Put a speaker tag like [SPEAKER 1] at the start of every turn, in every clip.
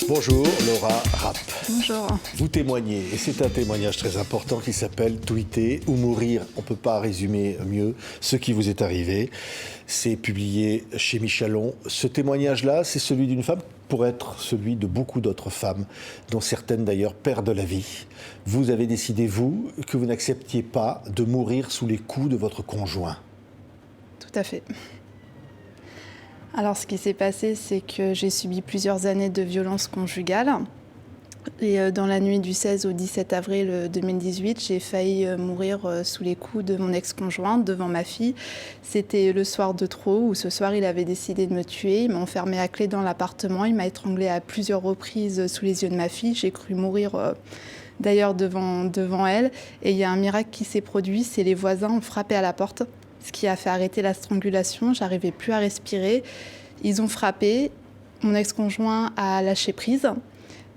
[SPEAKER 1] Bonjour Laura Rapp.
[SPEAKER 2] Bonjour.
[SPEAKER 1] Vous témoignez, et c'est un témoignage très important qui s'appelle « Tweeter ou mourir ». On ne peut pas résumer mieux ce qui vous est arrivé. C'est publié chez Michalon. Ce témoignage-là, c'est celui d'une femme pour être celui de beaucoup d'autres femmes, dont certaines d'ailleurs perdent la vie. Vous avez décidé, vous, que vous n'acceptiez pas de mourir sous les coups de votre conjoint.
[SPEAKER 2] Tout à fait. Alors, ce qui s'est passé, c'est que j'ai subi plusieurs années de violences conjugales. Et dans la nuit du 16 au 17 avril 2018, j'ai failli mourir sous les coups de mon ex-conjoint devant ma fille. C'était le soir de trop, où ce soir, il avait décidé de me tuer. Il m'a enfermée à clé dans l'appartement. Il m'a étranglée à plusieurs reprises sous les yeux de ma fille. J'ai cru mourir d'ailleurs devant elle. Et il y a un miracle qui s'est produit, c'est les voisins ont frappé à la porte, ce qui a fait arrêter la strangulation. J'arrivais plus à respirer. Ils ont frappé. Mon ex-conjoint a lâché prise.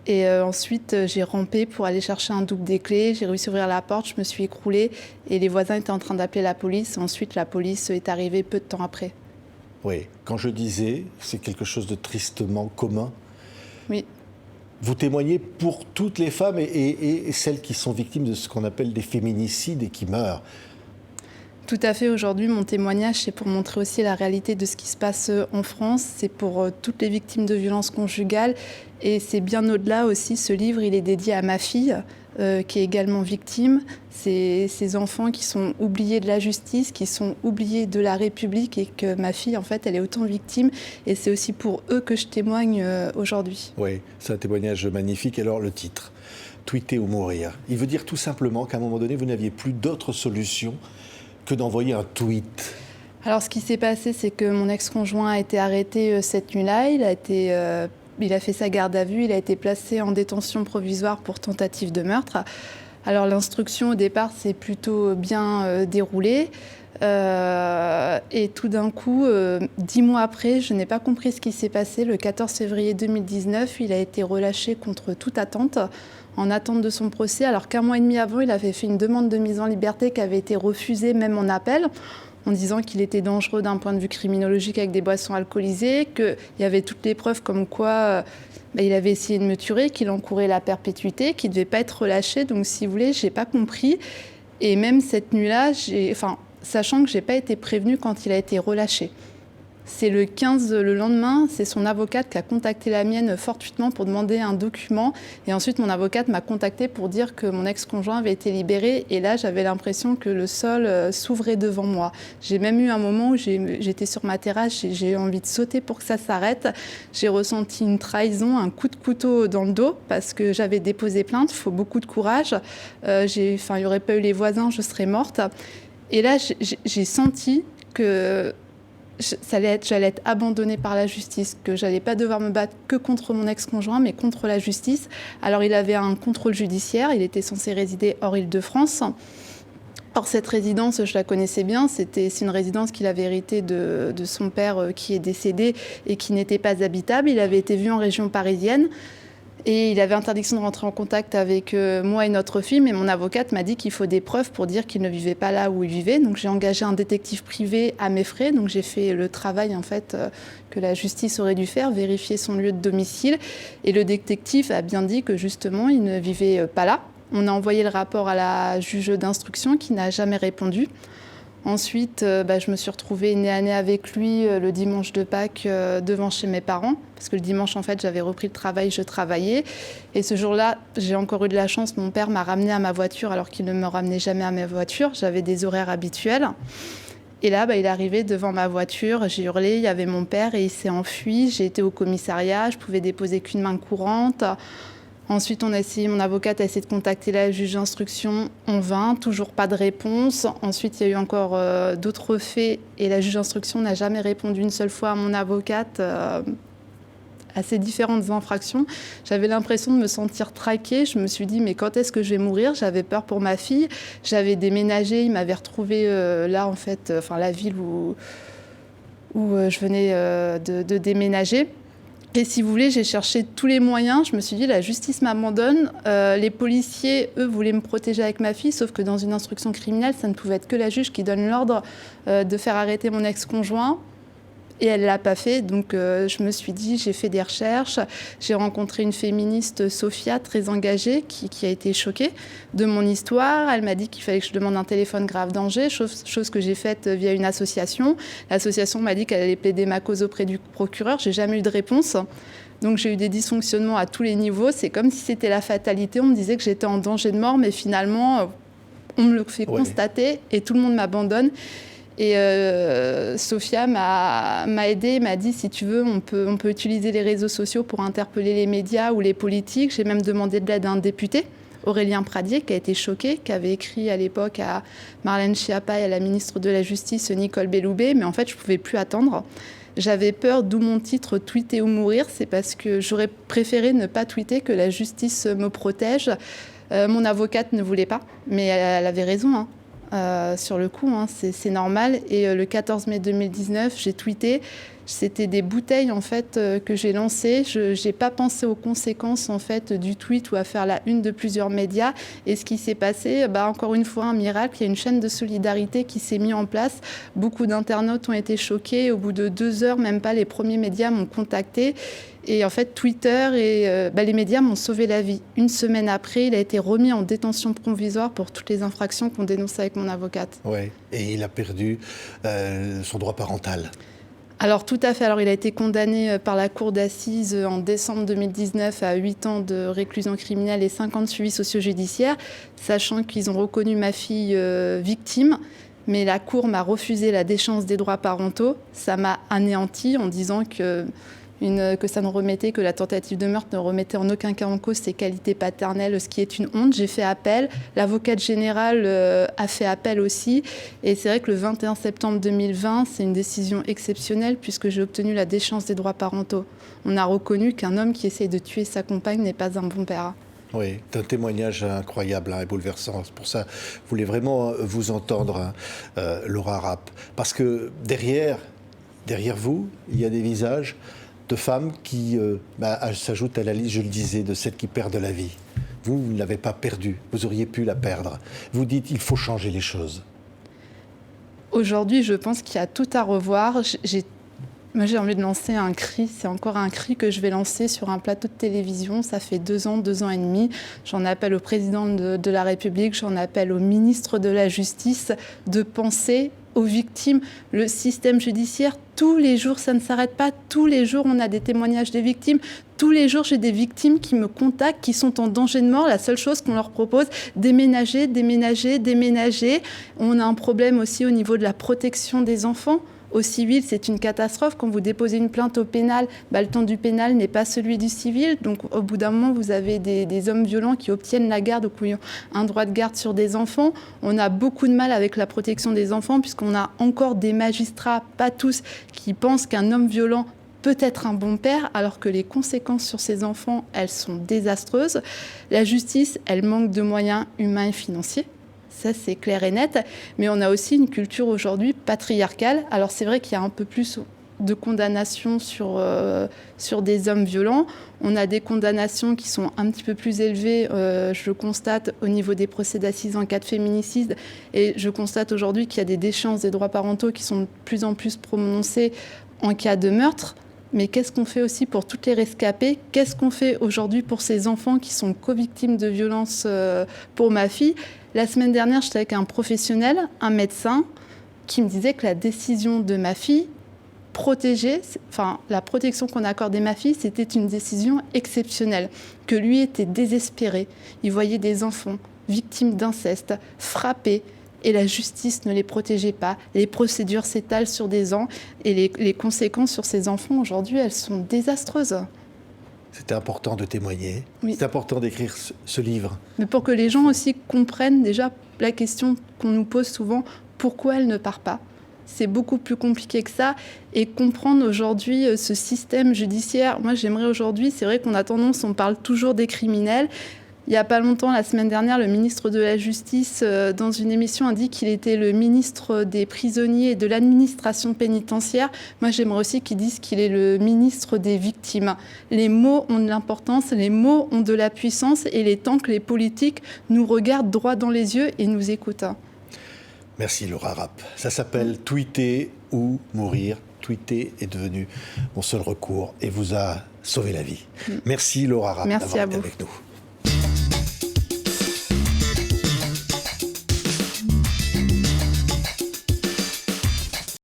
[SPEAKER 2] Et ensuite, j'ai rampé pour aller chercher un double des clés. J'ai réussi à ouvrir la porte, je me suis écroulée. Et les voisins étaient en train d'appeler la police. Ensuite, la police est arrivée peu de temps après.
[SPEAKER 1] Oui, quand je disais, c'est quelque chose de tristement commun.
[SPEAKER 2] Oui.
[SPEAKER 1] Vous témoignez pour toutes les femmes et celles qui sont victimes de ce qu'on appelle des féminicides et qui meurent.
[SPEAKER 2] Tout à fait. Aujourd'hui, mon témoignage, c'est pour montrer aussi la réalité de ce qui se passe en France. C'est pour toutes les victimes de violences conjugales. Et c'est bien au-delà aussi. Ce livre, il est dédié à ma fille, qui est également victime. C'est ces enfants qui sont oubliés de la justice, qui sont oubliés de la République, et que ma fille, en fait, elle est autant victime. Et c'est aussi pour eux que je témoigne aujourd'hui.
[SPEAKER 1] Oui, c'est un témoignage magnifique. Alors, le titre, « Tweeter ou mourir », il veut dire tout simplement qu'à un moment donné, vous n'aviez plus d'autre solution que d'envoyer un tweet.
[SPEAKER 2] Alors, ce qui s'est passé, c'est que mon ex-conjoint a été arrêté cette nuit-là. Il a fait sa garde à vue. Il a été placé en détention provisoire pour tentative de meurtre. Alors, l'instruction, au départ, s'est plutôt bien déroulée. Et tout d'un coup, 10 mois après, je n'ai pas compris ce qui s'est passé. Le 14 février 2019, il a été relâché contre toute attente, en attente de son procès, alors qu'un mois et demi avant, il avait fait une demande de mise en liberté qui avait été refusée, même en appel, en disant qu'il était dangereux d'un point de vue criminologique avec des boissons alcoolisées, qu'il y avait toutes les preuves comme quoi il avait essayé de me tuer, qu'il encourait la perpétuité, qu'il ne devait pas être relâché. Donc, si vous voulez, je n'ai pas compris. Et même cette nuit-là, sachant que je n'ai pas été prévenue quand il a été relâché. C'est le 15, le lendemain, c'est son avocate qui a contacté la mienne fortuitement pour demander un document. Et ensuite, mon avocate m'a contactée pour dire que mon ex-conjoint avait été libéré. Et là, j'avais l'impression que le sol s'ouvrait devant moi. J'ai même eu un moment où j'étais sur ma terrasse, j'ai eu envie de sauter pour que ça s'arrête. J'ai ressenti une trahison, un coup de couteau dans le dos parce que j'avais déposé plainte. Il faut beaucoup de courage. Il n'y aurait pas eu les voisins, je serais morte. Et là, j'ai senti que j'allais être abandonnée par la justice, que j'allais pas devoir me battre que contre mon ex-conjoint, mais contre la justice. Alors, il avait un contrôle judiciaire, il était censé résider hors Île-de-France. Or, cette résidence, je la connaissais bien, c'est une résidence qu'il avait héritée de son père qui est décédé et qui n'était pas habitable. Il avait été vu en région parisienne. Et il avait interdiction de rentrer en contact avec moi et notre fille, mais mon avocate m'a dit qu'il faut des preuves pour dire qu'il ne vivait pas là où il vivait. Donc j'ai engagé un détective privé à mes frais. Donc j'ai fait le travail en fait que la justice aurait dû faire, vérifier son lieu de domicile. Et le détective a bien dit que justement il ne vivait pas là. On a envoyé le rapport à la juge d'instruction qui n'a jamais répondu. Ensuite, je me suis retrouvée nez à nez avec lui le dimanche de Pâques devant chez mes parents. Parce que le dimanche, en fait, j'avais repris le travail, je travaillais. Et ce jour-là, j'ai encore eu de la chance. Mon père m'a ramenée à ma voiture alors qu'il ne me ramenait jamais à ma voiture. J'avais des horaires habituels. Et là, il est arrivé devant ma voiture. J'ai hurlé, il y avait mon père et il s'est enfui. J'ai été au commissariat, je pouvais déposer qu'une main courante. Ensuite, mon avocate a essayé de contacter la juge d'instruction en vain, toujours pas de réponse. Ensuite, il y a eu encore d'autres faits et la juge d'instruction n'a jamais répondu une seule fois à mon avocate à ces différentes infractions. J'avais l'impression de me sentir traquée. Je me suis dit, mais quand est-ce que je vais mourir ? J'avais peur pour ma fille. J'avais déménagé. Il m'avait retrouvée là, en fait, la ville où je venais de déménager. Et si vous voulez, j'ai cherché tous les moyens. Je me suis dit, la justice m'abandonne. Les policiers, eux, voulaient me protéger avec ma fille, sauf que dans une instruction criminelle, ça ne pouvait être que la juge qui donne l'ordre de faire arrêter mon ex-conjoint. Et elle ne l'a pas fait, donc je me suis dit, j'ai fait des recherches, j'ai rencontré une féministe, Sophia, très engagée, qui a été choquée de mon histoire. Elle m'a dit qu'il fallait que je demande un téléphone grave danger, chose que j'ai faite via une association. L'association m'a dit qu'elle allait plaider ma cause auprès du procureur, j'ai jamais eu de réponse. Donc j'ai eu des dysfonctionnements à tous les niveaux, c'est comme si c'était la fatalité, on me disait que j'étais en danger de mort, mais finalement, on me le fait constater et tout le monde m'abandonne. Et Sophia m'a aidée, m'a dit si tu veux, on peut utiliser les réseaux sociaux pour interpeller les médias ou les politiques. J'ai même demandé de l'aide à un député, Aurélien Pradier, qui a été choqué, qui avait écrit à l'époque à Marlène Schiappa et à la ministre de la Justice, Nicole Belloubet, mais en fait je ne pouvais plus attendre. J'avais peur, d'où mon titre « Tweeter ou mourir », c'est parce que j'aurais préféré ne pas tweeter, que la justice me protège. Mon avocate ne voulait pas, mais elle avait raison, hein. Sur le coup, hein, c'est normal. Et le 14 mai 2019, j'ai tweeté. C'était des bouteilles en fait que j'ai lancées. Je n'ai pas pensé aux conséquences en fait du tweet ou à faire la une de plusieurs médias. Et ce qui s'est passé, encore une fois un miracle. Il y a une chaîne de solidarité qui s'est mise en place. Beaucoup d'internautes ont été choqués. Au bout de 2 heures, même pas, les premiers médias m'ont contacté. Et en fait, Twitter et les médias m'ont sauvé la vie. Une semaine après, il a été remis en détention provisoire pour toutes les infractions qu'on dénonçait avec mon avocate.
[SPEAKER 1] Oui, et il a perdu son droit parental.
[SPEAKER 2] Alors tout à fait. Alors il a été condamné par la cour d'assises en décembre 2019 à 8 ans de réclusion criminelle et 5 ans de suivi socio-judiciaire, sachant qu'ils ont reconnu ma fille victime. Mais la cour m'a refusé la déchéance des droits parentaux. Ça m'a anéanti en disant que ça ne remettait, que la tentative de meurtre ne remettait en aucun cas en cause ses qualités paternelles, ce qui est une honte. J'ai fait appel. L'avocate générale a fait appel aussi. Et c'est vrai que le 21 septembre 2020, c'est une décision exceptionnelle puisque j'ai obtenu la déchéance des droits parentaux. On a reconnu qu'un homme qui essaye de tuer sa compagne n'est pas un bon père.
[SPEAKER 1] Oui, c'est un témoignage incroyable et bouleversant. C'est pour ça que je voulais vraiment vous entendre, Laura Rapp. Parce que derrière vous, il y a des visages de femmes qui s'ajoutent à la liste, je le disais, de celles qui perdent la vie. Vous ne l'avez pas perdue, vous auriez pu la perdre. Vous dites il faut changer les choses.
[SPEAKER 2] Aujourd'hui, je pense qu'il y a tout à revoir. Moi, j'ai envie de lancer un cri. C'est encore un cri que je vais lancer sur un plateau de télévision. Ça fait 2 ans et demi. J'en appelle au président de la République, j'en appelle au ministre de la Justice de penser aux victimes. Le système judiciaire, tous les jours, ça ne s'arrête pas. Tous les jours, on a des témoignages des victimes. Tous les jours, j'ai des victimes qui me contactent, qui sont en danger de mort. La seule chose qu'on leur propose, déménager. On a un problème aussi au niveau de la protection des enfants. Au civil, c'est une catastrophe. Quand vous déposez une plainte au pénal, le temps du pénal n'est pas celui du civil. Donc, au bout d'un moment, vous avez des hommes violents qui obtiennent la garde ou qui ont un droit de garde sur des enfants. On a beaucoup de mal avec la protection des enfants puisqu'on a encore des magistrats, pas tous, qui pensent qu'un homme violent peut être un bon père, alors que les conséquences sur ces enfants, elles sont désastreuses. La justice, elle manque de moyens humains et financiers. Ça, c'est clair et net. Mais on a aussi une culture aujourd'hui patriarcale. Alors, c'est vrai qu'il y a un peu plus de condamnations sur des hommes violents. On a des condamnations qui sont un petit peu plus élevées, je constate, au niveau des procès d'assises en cas de féminicide. Et je constate aujourd'hui qu'il y a des déchéances des droits parentaux qui sont de plus en plus prononcées en cas de meurtre. Mais qu'est-ce qu'on fait aussi pour toutes les rescapées ? Qu'est-ce qu'on fait aujourd'hui pour ces enfants qui sont co-victimes de violences pour ma fille ? La semaine dernière, j'étais avec un professionnel, un médecin, qui me disait que la décision de ma fille, la protection qu'on accordait à ma fille, c'était une décision exceptionnelle, que lui était désespéré. Il voyait des enfants victimes d'inceste, frappés, et la justice ne les protégeait pas. Les procédures s'étalent sur des ans et les conséquences sur ces enfants, aujourd'hui, elles sont désastreuses.
[SPEAKER 1] C'était important de témoigner.
[SPEAKER 2] Oui.
[SPEAKER 1] C'est important d'écrire ce livre.
[SPEAKER 2] Mais pour que les gens aussi comprennent déjà la question qu'on nous pose souvent, pourquoi elle ne part pas ? C'est beaucoup plus compliqué que ça. Et comprendre aujourd'hui ce système judiciaire. Moi, j'aimerais aujourd'hui, c'est vrai qu'on a tendance, on parle toujours des criminels. Il n'y a pas longtemps, la semaine dernière, le ministre de la Justice, dans une émission, a dit qu'il était le ministre des prisonniers et de l'administration pénitentiaire. Moi, j'aimerais aussi qu'ils disent qu'il est le ministre des victimes. Les mots ont de l'importance, les mots ont de la puissance et il est temps que les politiques nous regardent droit dans les yeux et nous écoutent.
[SPEAKER 1] Merci Laura Rapp. Ça s'appelle Tweeter ou mourir. Tweeter est devenu mon seul recours et vous a sauvé la vie. Merci Laura Rapp
[SPEAKER 2] Merci
[SPEAKER 1] d'avoir
[SPEAKER 2] à
[SPEAKER 1] été
[SPEAKER 2] vous.
[SPEAKER 1] avec nous.